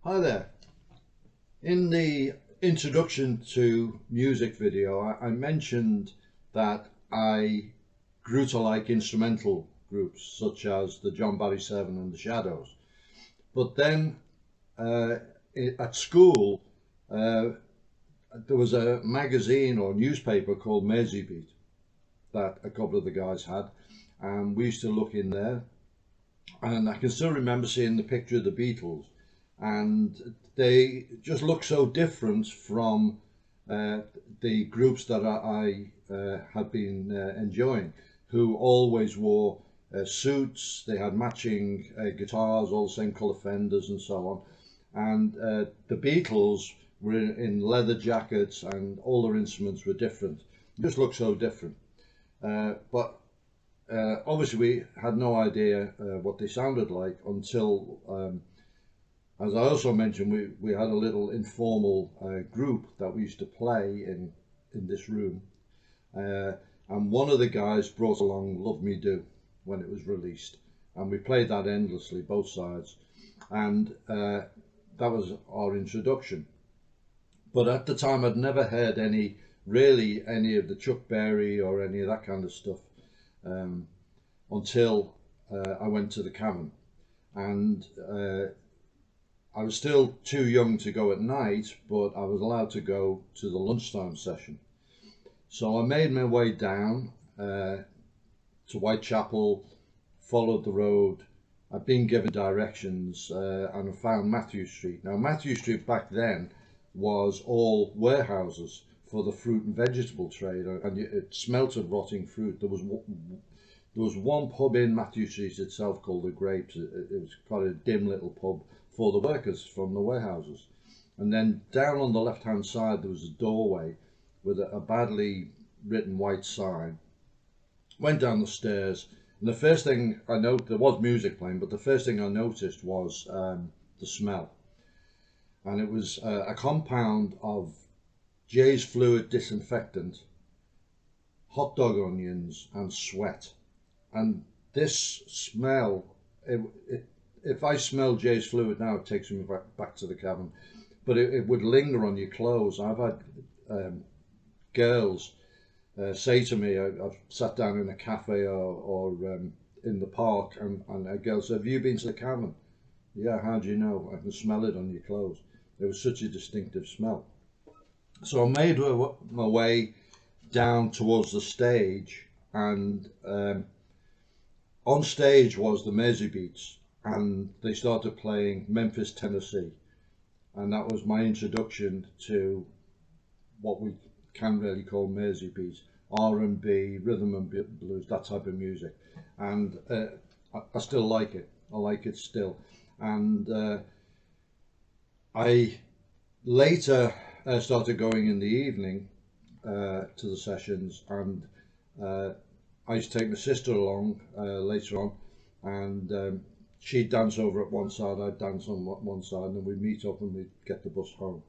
Hi there. In the introduction to music video, I mentioned that I grew to like instrumental groups such as the John Barry Seven and the Shadows. But then at school, there was a magazine or newspaper called Merseybeat that a couple of the guys had, and we used to look in there. And I can still remember seeing the picture of the Beatles, and they just look so different from the groups that I had been enjoying, who always wore suits. They had matching guitars, all the same colour fenders and so on. And the Beatles were in leather jackets, and all their instruments were different. It just looked so different. But obviously we had no idea what they sounded like until, as I also mentioned, we had a little informal group that we used to play in this room, and one of the guys brought along Love Me Do when it was released, and we played that endlessly, both sides, and that was our introduction. But at the time I'd never heard any of the Chuck Berry or any of that kind of stuff until I went to the Cavern, and I was still too young to go at night, but I was allowed to go to the lunchtime session. So I made my way down to Whitechapel, followed the road. I'd been given directions, and I found Matthew Street. Now Matthew Street back then was all warehouses for the fruit and vegetable trade, and it smelt of rotting fruit. There was one pub in Matthew Street itself called the Grapes. It was quite a dim little pub for the workers from the warehouses. And then down on the left hand side there was a doorway with a badly written white sign. Went down the stairs, and the first thing I noticed, there was music playing, but the first thing I noticed was the smell. And it was a compound of Jay's fluid disinfectant, hot dog onions and sweat. And this smell, if I smell Jay's fluid now, it takes me back to the Cavern, but it would linger on your clothes. I've had girls say to me, I've sat down in a cafe or in the park, and a girl said, "Have you been to the Cavern?" "Yeah." "How do you know?" "I can smell it on your clothes." It was such a distinctive smell. So I made my way down towards the stage, and on stage was the Merseybeats, and they started playing Memphis, Tennessee, and that was my introduction to what we can really call Merseybeats, R&B, rhythm and blues, that type of music. And I still like it. I like it still. And I later started going in the evening to the sessions, and I used to take my sister along later on, and she'd dance over at one side, I'd dance on one side, and then we'd meet up and we'd get the bus home.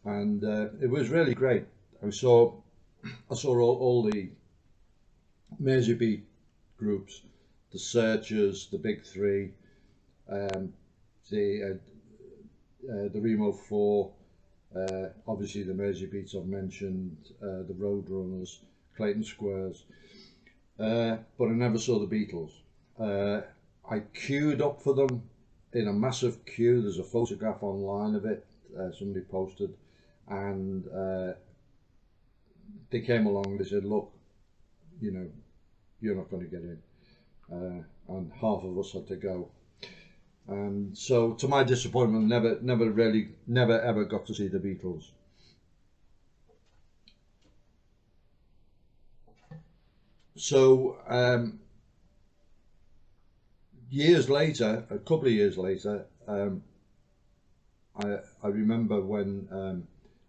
And it was really great. I saw all the Merseybeat groups, the Searchers, the Big Three, the Remo Four, obviously the Merseybeats I've mentioned, the Roadrunners, Clayton Squares, but I never saw the Beatles. I queued up for them in a massive queue. There's a photograph online of it, somebody posted, and they came along. They said, "Look, you know, you're not going to get in," and half of us had to go. And so, to my disappointment, never ever got to see the Beatles. So years later, a couple of years later, I remember when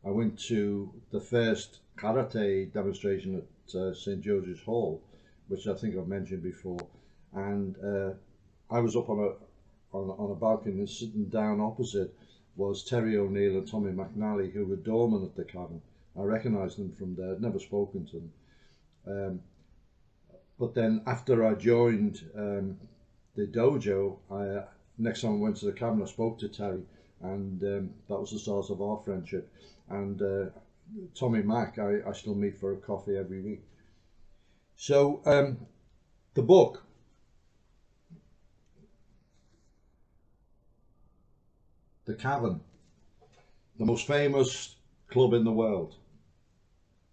I went to the first karate demonstration at St. George's Hall, which I think I've mentioned before, and I was up on a balcony, and sitting down opposite was Terry O'Neill and Tommy McNally, who were doormen at the Cavern. I recognised them from there. I'd never spoken to them. But then after I joined the dojo, next time I went to the Cavern, I spoke to Terry, and that was the start of our friendship. And Tommy Mac, I still meet for a coffee every week. So the book, the Cavern, the most famous club in the world,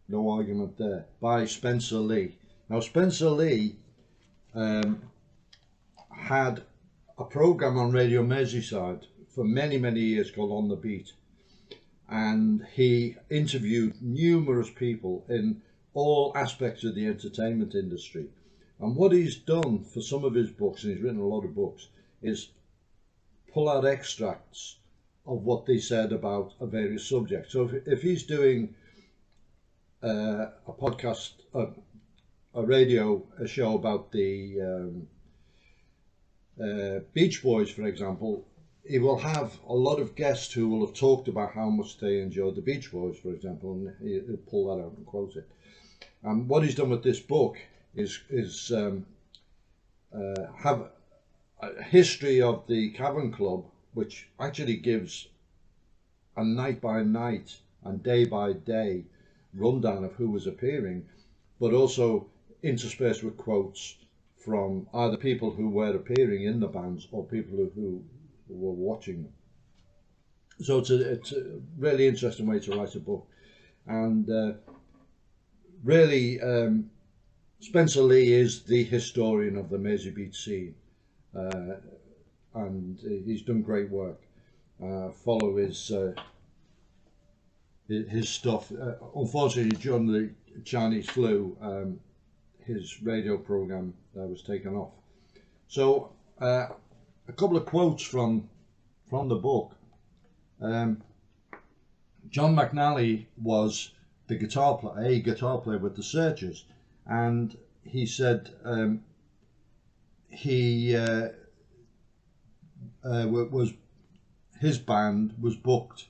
no argument there, by Spencer Leigh. Now Spencer Leigh had a programme on Radio Merseyside for many, many years called On the Beat, and he interviewed numerous people in all aspects of the entertainment industry. And what he's done for some of his books, and he's written a lot of books, is pull out extracts of what they said about a various subjects. So if he's doing a podcast, a show about the Beach Boys, for example, he will have a lot of guests who will have talked about how much they enjoyed the Beach Boys, for example, and he'll pull that out and quote it. And what he's done with this book is have a history of the Cavern Club, which actually gives a night by night and day by day rundown of who was appearing, but also interspersed with quotes from either people who were appearing in the bands or people who were watching them. So it's a really interesting way to write a book. And really, Spencer Leigh is the historian of the Merseybeat scene, and he's done great work. Follow his stuff. Unfortunately, during the Chinese flu, his radio program was taken off. So a couple of quotes from the book. John McNally was the guitar player with the Searchers, and he said his band was booked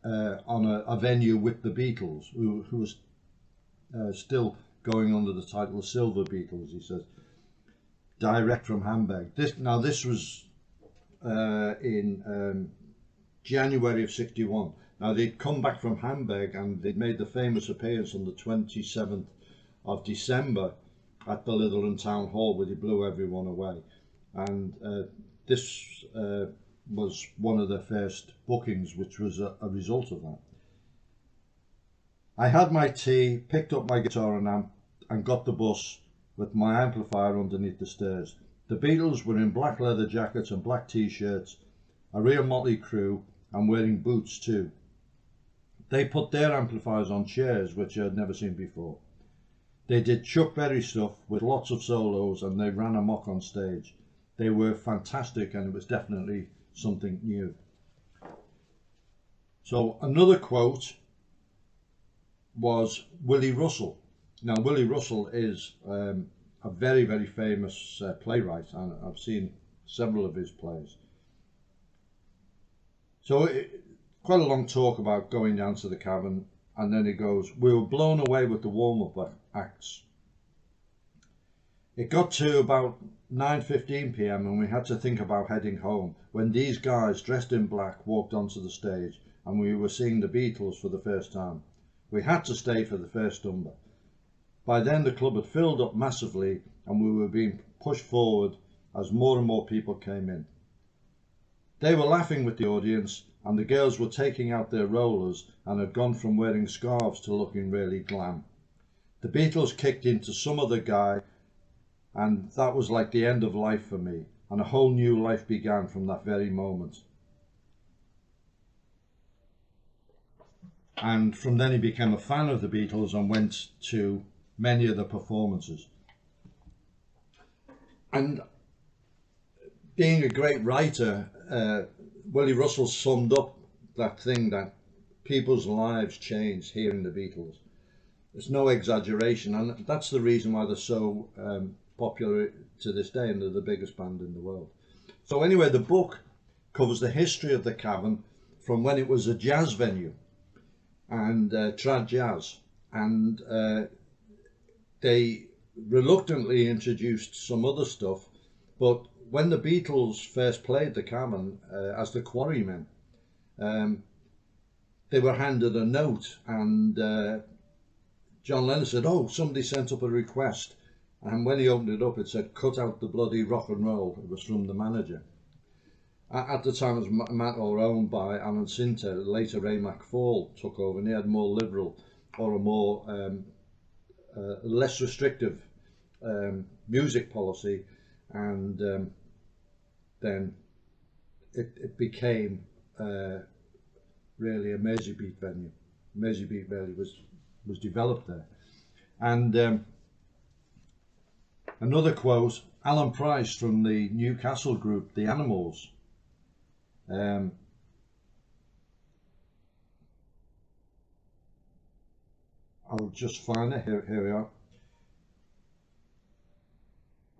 on a venue with the Beatles, who was still going under the title of Silver Beatles, he says, direct from Hamburg. This was in January of '61. Now they'd come back from Hamburg and they'd made the famous appearance on the 27th of December at the Litherland Town Hall, where they blew everyone away. And this was one of their first bookings, which was a result of that. I had my tea, picked up my guitar and amp, and got the bus with my amplifier underneath the stairs. The Beatles were in black leather jackets and black t-shirts, a real motley crew, and wearing boots too. They put their amplifiers on chairs, which I had never seen before. They did Chuck Berry stuff with lots of solos, and they ran amok on stage. They were fantastic, and it was definitely something new. So another quote was Willie Russell. Now Willie Russell is a very, very famous playwright, and I've seen several of his plays. So quite a long talk about going down to the Cavern, and then he goes, we were blown away with the warm-up acts. It got to about 9:15 p.m. and we had to think about heading home when these guys dressed in black walked onto the stage, and we were seeing the Beatles for the first time. We had to stay for the first number. By then the club had filled up massively and we were being pushed forward as more and more people came in. They were laughing with the audience, and the girls were taking out their rollers and had gone from wearing scarves to looking really glam. The Beatles kicked into Some Other Guy, and that was like the end of life for me, and a whole new life began from that very moment. And from then he became a fan of the Beatles and went to many of the performances. And being a great writer, Willie Russell summed up that thing that people's lives changed hearing the Beatles. It's no exaggeration, and that's the reason why they're so popular to this day, and they're the biggest band in the world. So anyway, the book covers the history of the Cavern from when it was a jazz venue and trad jazz, and they reluctantly introduced some other stuff, but when the Beatles first played the Cavern as the Quarrymen, they were handed a note, and John Lennon said, "Oh, somebody sent up a request." And when he opened it up, it said, "Cut out the bloody rock and roll." It was from the manager. At the time, it was owned by Alan Sinter. Later, Ray McFall took over, and he had more liberal, or a more less restrictive music policy, and then it became really a Merseybeat venue. Merseybeat venue was developed there. And another quote, Alan Price from the Newcastle group, The Animals. I'll just find it. Here we are.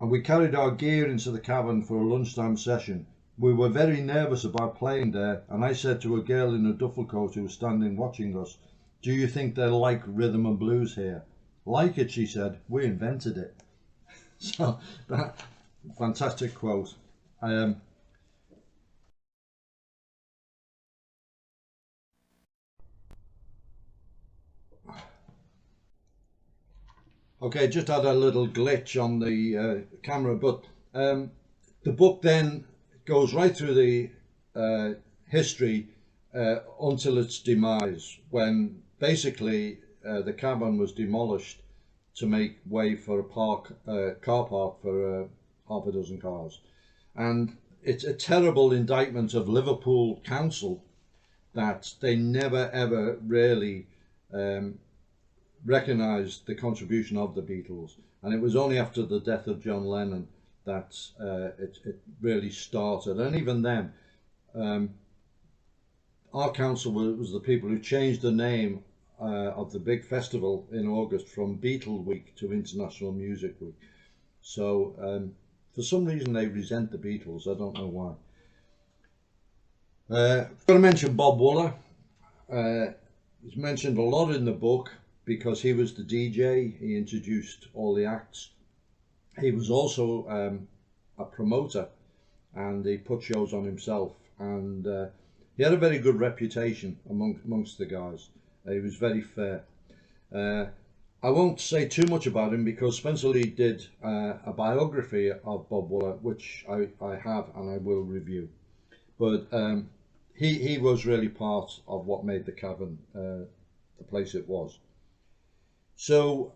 And we carried our gear into the Cavern for a lunchtime session. We were very nervous about playing there, and I said to a girl in a duffel coat who was standing watching us, "Do you think they'll like rhythm and blues here?" "Like it," she said. "We invented it." So, that fantastic quote. Okay, just had a little glitch on the camera, but the book then goes right through the history until its demise, when basically the Cavern was demolished to make way for a car park for half a dozen cars. And it's a terrible indictment of Liverpool Council that they never ever really recognised the contribution of the Beatles, and it was only after the death of John Lennon that it really started. And even then, our council was the people who changed the name of the big festival in August from Beatle Week to International Music Week. So for some reason they resent the Beatles. I don't know why. I've got to mention Bob Wooler. He's mentioned a lot in the book because he was the DJ. He introduced all the acts. He was also a promoter, and he put shows on himself, and he had a very good reputation amongst the guys. He was very fair. I won't say too much about him because Spencer Lee did a biography of Bob Wooler, which I have and I will review. But he was really part of what made the Cavern the place it was. So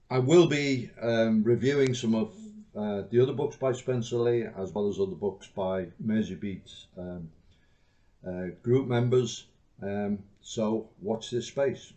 I will be reviewing some of the other books by Spencer Lee, as well as other books by Merseybeat group members. So watch this space.